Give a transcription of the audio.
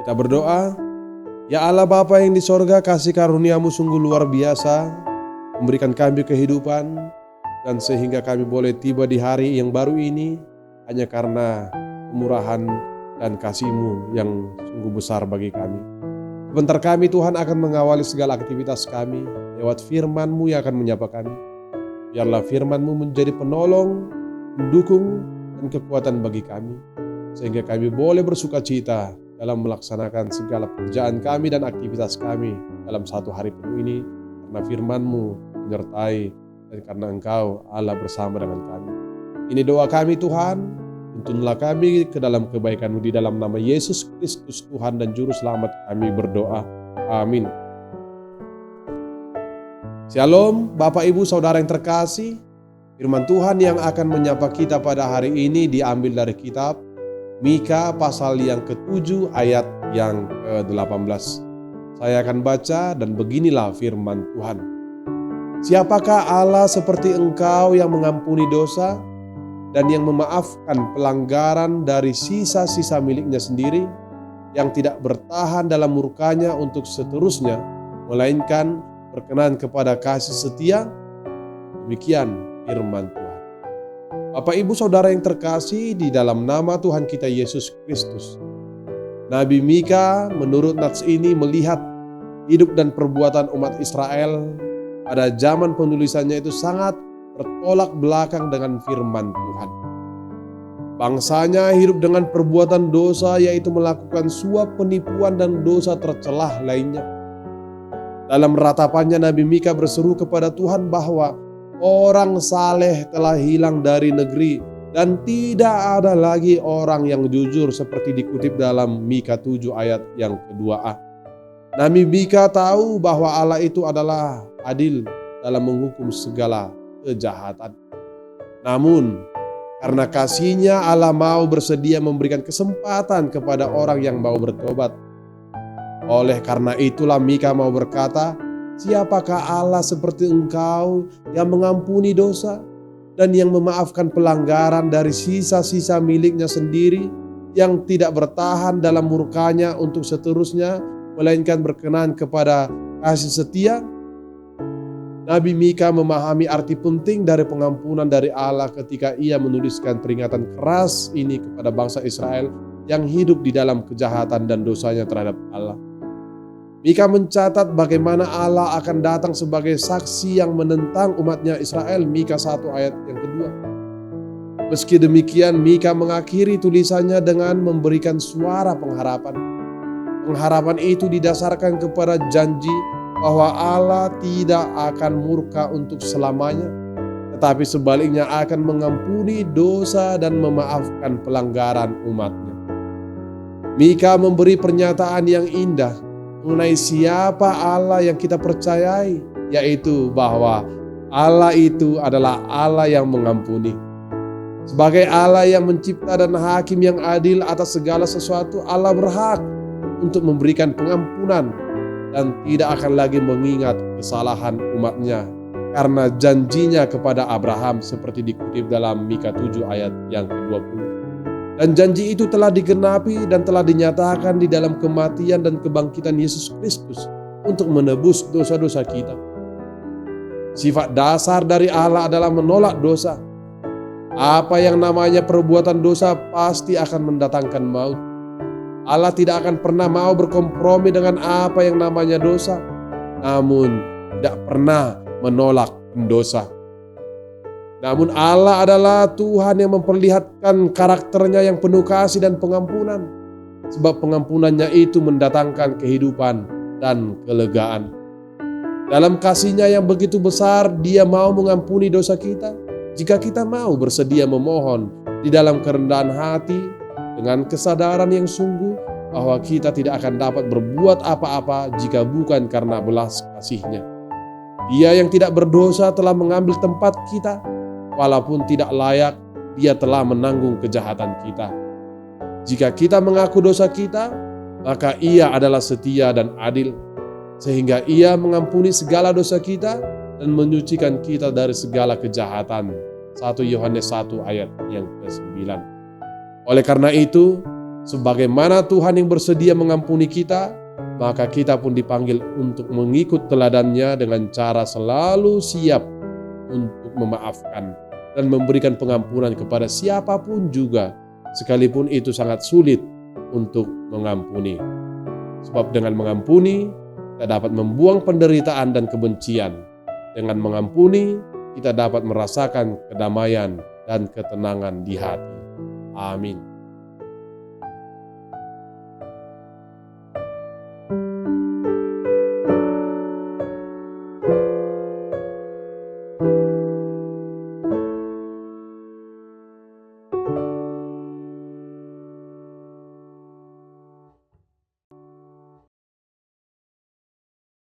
Kita berdoa, ya Allah Bapa yang di sorga, kasih karunia-Mu sungguh luar biasa, memberikan kami kehidupan, dan sehingga kami boleh tiba di hari yang baru ini, hanya karena kemurahan dan kasih-Mu yang sungguh besar bagi kami. Sebentar kami Tuhan akan mengawali segala aktivitas kami, lewat firman-Mu yang akan menyapa kami. Biarlah firman-Mu menjadi penolong, mendukung, dan kekuatan bagi kami, sehingga kami boleh bersuka cita dalam melaksanakan segala pekerjaan kami dan aktivitas kami dalam satu hari penuh ini, karena firman-Mu menyertai dan karena Engkau Allah bersama dengan kami. Ini doa kami Tuhan, tuntunlah kami ke dalam kebaikan-Mu di dalam nama Yesus Kristus Tuhan dan Juru Selamat kami berdoa. Amin. Shalom Bapak Ibu Saudara yang terkasih, firman Tuhan yang akan menyapa kita pada hari ini diambil dari kitab Mika pasal yang ke-7 ayat yang ke-18. Saya akan baca dan beginilah firman Tuhan. Siapakah Allah seperti Engkau yang mengampuni dosa dan yang memaafkan pelanggaran dari sisa-sisa miliknya sendiri, yang tidak bertahan dalam murkanya untuk seterusnya, melainkan berkenan kepada kasih setia? Demikian firman Tuhan. Bapak Ibu Saudara yang terkasih di dalam nama Tuhan kita Yesus Kristus, Nabi Mika menurut nats ini melihat hidup dan perbuatan umat Israel pada zaman penulisannya itu sangat bertolak belakang dengan firman Tuhan. Bangsanya hidup dengan perbuatan dosa, yaitu melakukan suap, penipuan, dan dosa tercelah lainnya. Dalam ratapannya Nabi Mika berseru kepada Tuhan bahwa orang saleh telah hilang dari negeri dan tidak ada lagi orang yang jujur, seperti dikutip dalam Mika 7 ayat yang ke-2a. Nabi Mika tahu bahwa Allah itu adalah adil dalam menghukum segala kejahatan. Namun karena kasih-Nya Allah mau bersedia memberikan kesempatan kepada orang yang mau bertobat. Oleh karena itulah Mika mau berkata, siapakah Allah seperti Engkau yang mengampuni dosa dan yang memaafkan pelanggaran dari sisa-sisa miliknya sendiri, yang tidak bertahan dalam murkanya untuk seterusnya, melainkan berkenan kepada kasih setia? Nabi Mika memahami arti penting dari pengampunan dari Allah ketika ia menuliskan peringatan keras ini kepada bangsa Israel yang hidup di dalam kejahatan dan dosanya terhadap Allah. Mika mencatat bagaimana Allah akan datang sebagai saksi yang menentang umatnya Israel, Mika 1 ayat yang kedua. Meski demikian, Mika mengakhiri tulisannya dengan memberikan suara pengharapan. Pengharapan itu didasarkan kepada janji bahwa Allah tidak akan murka untuk selamanya, tetapi sebaliknya akan mengampuni dosa dan memaafkan pelanggaran umatnya. Mika memberi pernyataan yang indah mengenai siapa Allah yang kita percayai, yaitu bahwa Allah itu adalah Allah yang mengampuni. Sebagai Allah yang mencipta dan hakim yang adil atas segala sesuatu, Allah berhak untuk memberikan pengampunan dan tidak akan lagi mengingat kesalahan umatnya, karena janjinya kepada Abraham seperti dikutip dalam Mika 7 ayat yang ke-20. Dan janji itu telah digenapi dan telah dinyatakan di dalam kematian dan kebangkitan Yesus Kristus untuk menebus dosa-dosa kita. Sifat dasar dari Allah adalah menolak dosa. Apa yang namanya perbuatan dosa pasti akan mendatangkan maut. Allah tidak akan pernah mau berkompromi dengan apa yang namanya dosa, namun tidak pernah menolak pendosa. Namun Allah adalah Tuhan yang memperlihatkan karakternya yang penuh kasih dan pengampunan. Sebab pengampunannya itu mendatangkan kehidupan dan kelegaan. Dalam kasih-Nya yang begitu besar, Dia mau mengampuni dosa kita jika kita mau bersedia memohon di dalam kerendahan hati dengan kesadaran yang sungguh bahwa kita tidak akan dapat berbuat apa-apa jika bukan karena belas kasih-Nya. Dia yang tidak berdosa telah mengambil tempat kita. Walaupun tidak layak, Dia telah menanggung kejahatan kita. Jika kita mengaku dosa kita, maka Ia adalah setia dan adil, sehingga Ia mengampuni segala dosa kita dan menyucikan kita dari segala kejahatan. 1 Yohanes 1 ayat yang ke-9. Oleh karena itu, Sebagaimana Tuhan yang bersedia mengampuni kita, maka kita pun dipanggil untuk mengikut teladannya dengan cara selalu siap untuk memaafkan dan memberikan pengampunan kepada siapapun juga, sekalipun itu sangat sulit untuk mengampuni. Sebab dengan mengampuni, kita dapat membuang penderitaan dan kebencian. Dengan mengampuni, kita dapat merasakan kedamaian dan ketenangan di hati. Amin.